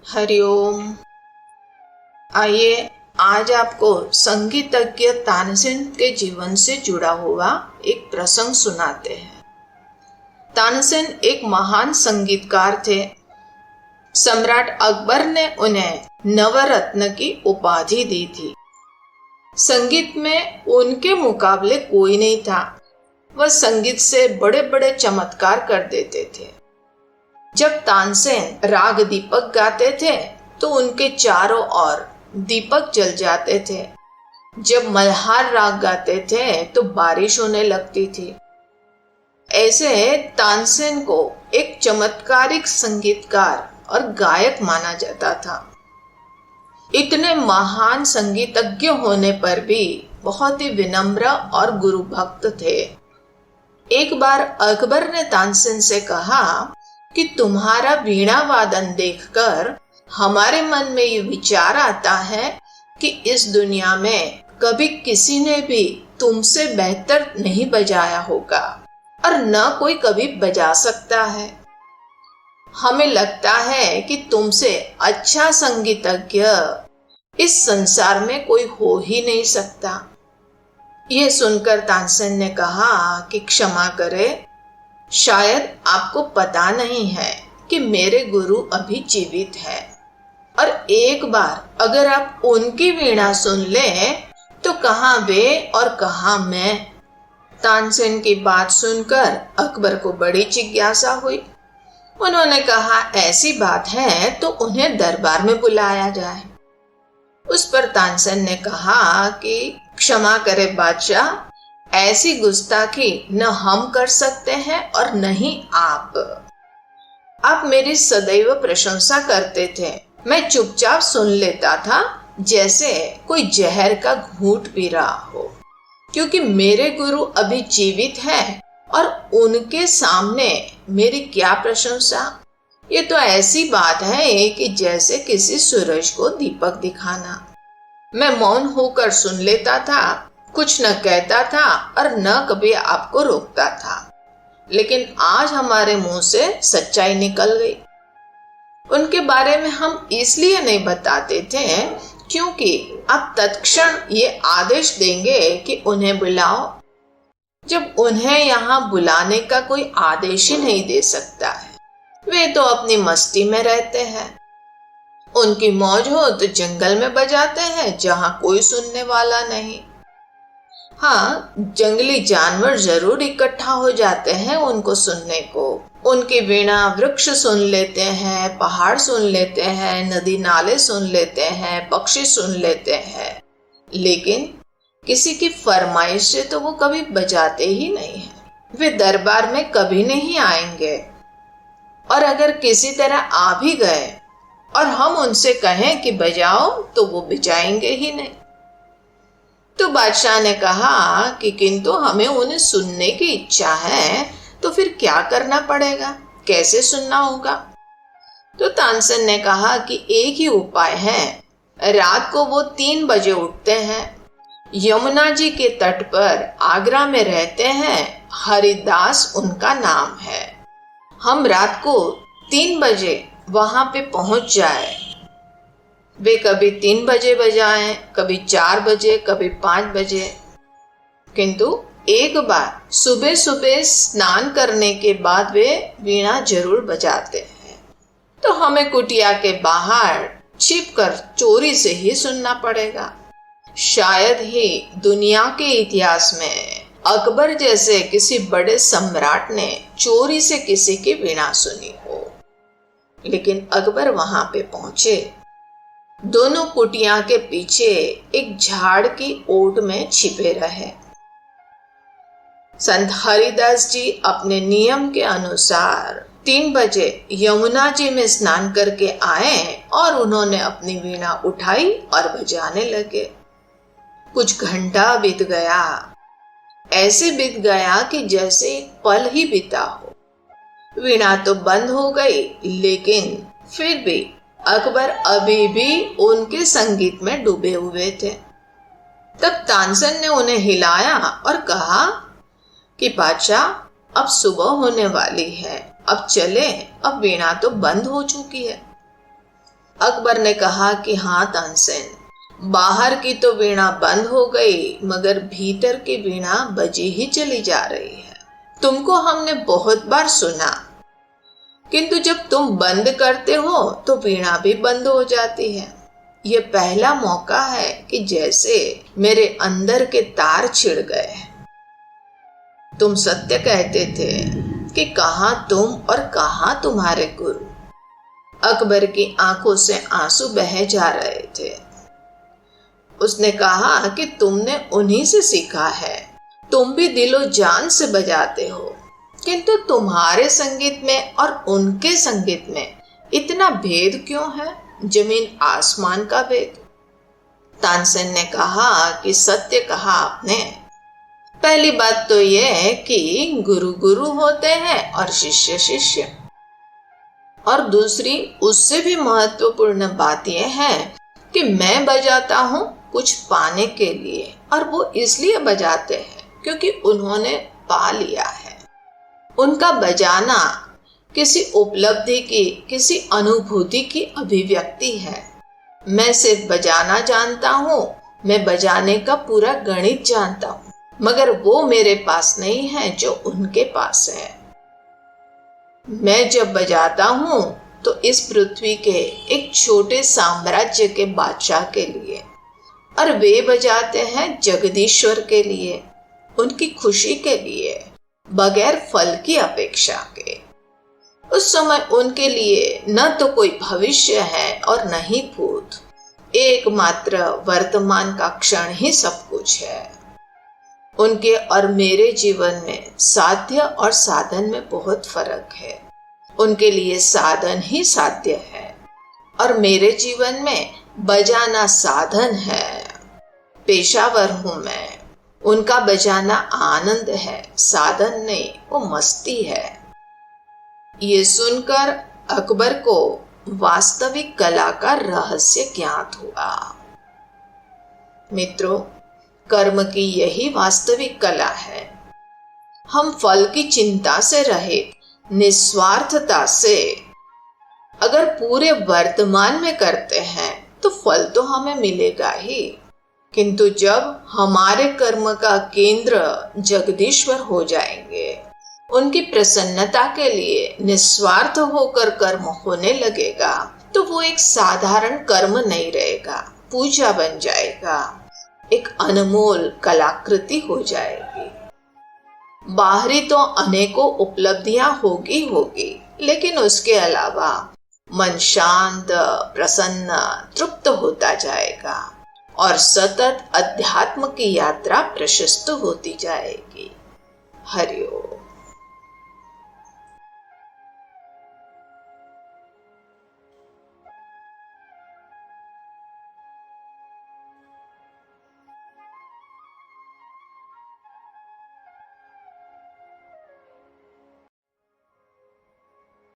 हरिओम। आइए आज आपको संगीतज्ञ तानसेन के जीवन से जुड़ा हुआ एक प्रसंग सुनाते हैं। तानसेन एक महान संगीतकार थे। सम्राट अकबर ने उन्हें नवरत्न की उपाधि दी थी। संगीत में उनके मुकाबले कोई नहीं था। वह संगीत से बड़े बड़े चमत्कार कर देते थे। जब तानसेन राग दीपक गाते थे तो उनके चारों ओर दीपक जल जाते थे। जब मल्हार राग गाते थे तो बारिश होने लगती थी। ऐसे तानसेन को एक चमत्कारिक संगीतकार और गायक माना जाता था। इतने महान संगीतज्ञ होने पर भी बहुत ही विनम्र और गुरु भक्त थे। एक बार अकबर ने तानसेन से कहा कि तुम्हारा वीणा वादन देखकर हमारे मन में ये विचार आता है कि इस दुनिया में कभी किसी ने भी तुमसे बेहतर नहीं बजाया होगा और न कोई कभी बजा सकता है। हमें लगता है कि तुमसे अच्छा संगीतज्ञ इस संसार में कोई हो ही नहीं सकता। यह सुनकर तानसेन ने कहा कि क्षमा करें, शायद आपको पता नहीं है कि मेरे गुरु अभी जीवित है और एक बार अगर आप उनकी वीणा सुन लें तो कहाँ वे और कहाँ मैं। तानसेन की बात सुनकर अकबर को बड़ी जिज्ञासा हुई। उन्होंने कहा ऐसी बात है तो उन्हें दरबार में बुलाया जाए। उस पर तानसेन ने कहा कि क्षमा करे बादशाह, ऐसी गुस्ताखी न हम कर सकते हैं और न ही आप मेरी सदैव प्रशंसा करते थे। मैं चुपचाप सुन लेता था जैसे कोई जहर का घूंट पी रहा हो, क्योंकि मेरे गुरु अभी जीवित हैं और उनके सामने मेरी क्या प्रशंसा। ये तो ऐसी बात है कि जैसे किसी सूरज को दीपक दिखाना। मैं मौन होकर सुन लेता था, कुछ न कहता था और न कभी आपको रोकता था, लेकिन आज हमारे मुंह से सच्चाई निकल गई। उनके बारे में हम इसलिए नहीं बताते थे क्योंकि आप तत्क्षण ये आदेश देंगे कि उन्हें बुलाओ, जब उन्हें यहाँ बुलाने का कोई आदेश ही नहीं दे सकता है। वे तो अपनी मस्ती में रहते हैं। उनकी मौज हो तो जंगल में बजाते हैं जहाँ कोई सुनने वाला नहीं। हाँ, जंगली जानवर जरूर इकट्ठा हो जाते हैं उनको सुनने को। उनकी वीणा वृक्ष सुन लेते हैं, पहाड़ सुन लेते हैं, नदी नाले सुन लेते हैं, पक्षी सुन लेते हैं, लेकिन किसी की फरमाइश से तो वो कभी बजाते ही नहीं हैं। वे दरबार में कभी नहीं आएंगे और अगर किसी तरह आ भी गए और हम उनसे कहें कि बजाओ तो वो बजाएंगे ही नहीं। तो बादशाह ने कहा कि किंतु हमें उन्हें सुनने की इच्छा है, तो फिर क्या करना पड़ेगा, कैसे सुनना होगा। तो तानसेन ने कहा कि एक ही उपाय है। रात को वो 3 बजे उठते हैं, यमुना जी के तट पर आगरा में रहते हैं, हरिदास उनका नाम है। हम रात को 3 बजे वहां पे पहुंच जाए। वे कभी 3 बजे बजाएं, कभी 4 बजे, कभी 5 बजे, किंतु एक बार सुबह सुबह स्नान करने के बाद वे वीणा जरूर बजाते हैं। तो हमें कुटिया के बाहर छिपकर चोरी से ही सुनना पड़ेगा। शायद ही दुनिया के इतिहास में अकबर जैसे किसी बड़े सम्राट ने चोरी से किसी की वीणा सुनी हो। लेकिन अकबर वहां पे पहुंचे। दोनों कुटिया के पीछे एक झाड़ की ओट में छिपे रहे। संत हरिदास जी अपने नियम के अनुसार 3 बजे यमुना जी में स्नान करके आए और उन्होंने अपनी वीणा उठाई और बजाने लगे। कुछ घंटा बीत गया, ऐसे बीत गया कि जैसे एक पल ही बीता हो। वीणा तो बंद हो गई, लेकिन फिर भी अकबर अभी भी उनके संगीत में डूबे हुए थे। तब तानसेन ने उन्हें हिलाया और कहा कि बादशाह, अब सुबह होने वाली है, अब चले, अब वीणा तो बंद हो चुकी है। अकबर ने कहा कि हाँ तानसेन, बाहर की तो वीणा बंद हो गई मगर भीतर की वीणा बजी ही चली जा रही है। तुमको हमने बहुत बार सुना, किंतु जब तुम बंद करते हो तो वीणा भी बंद हो जाती है। ये पहला मौका है कि जैसे मेरे अंदर के तार छिड़ गए। तुम सत्य कहते थे कि कहाँ तुम और कहाँ तुम्हारे गुरु। अकबर की आंखों से आंसू बह जा रहे थे। उसने कहा कि तुमने उन्हीं से सीखा है, तुम भी दिलो जान से बजाते हो, किंतु तुम्हारे संगीत में और उनके संगीत में इतना भेद क्यों है, जमीन आसमान का भेद। तानसेन ने कहा कि सत्य कहा आपने। पहली बात तो यह है कि गुरु गुरु होते हैं और शिष्य शिष्य, और दूसरी उससे भी महत्वपूर्ण बात यह है कि मैं बजाता हूँ कुछ पाने के लिए, और वो इसलिए बजाते हैं क्योंकि उन्होंने पा लिया है। उनका बजाना किसी उपलब्धि की, किसी अनुभूति की अभिव्यक्ति है। मैं सिर्फ बजाना जानता हूँ, मैं बजाने का पूरा गणित जानता हूँ, मगर वो मेरे पास नहीं है जो उनके पास है। मैं जब बजाता हूँ तो इस पृथ्वी के एक छोटे साम्राज्य के बादशाह के लिए, और वे बजाते हैं जगदीश्वर के लिए, उनकी खुशी के लिए, बगैर फल की अपेक्षा के। उस समय उनके लिए न तो कोई भविष्य है और न ही भूत, एकमात्र वर्तमान का क्षण ही सब कुछ है। उनके और मेरे जीवन में साध्य और साधन में बहुत फर्क है। उनके लिए साधन ही साध्य है और मेरे जीवन में बजाना साधन है। पेशावर हूं मैं, उनका बजाना आनंद है, साधन नहीं, वो मस्ती है। ये सुनकर अकबर को वास्तविक कला का रहस्य ज्ञात हुआ। मित्रों, कर्म की यही वास्तविक कला है। हम फल की चिंता से रहित निस्वार्थता से अगर पूरे वर्तमान में करते हैं तो फल तो हमें मिलेगा ही, किंतु जब हमारे कर्म का केंद्र जगदीश्वर हो जाएंगे, उनकी प्रसन्नता के लिए निस्वार्थ होकर कर्म होने लगेगा, तो वो एक साधारण कर्म नहीं रहेगा, पूजा बन जाएगा, एक अनमोल कलाकृति हो जाएगी। बाहरी तो अनेकों उपलब्धियां होगी, लेकिन उसके अलावा मन शांत, प्रसन्न, तृप्त होता जाएगा और सतत अध्यात्म की यात्रा प्रशस्त होती जाएगी। हरि ओम।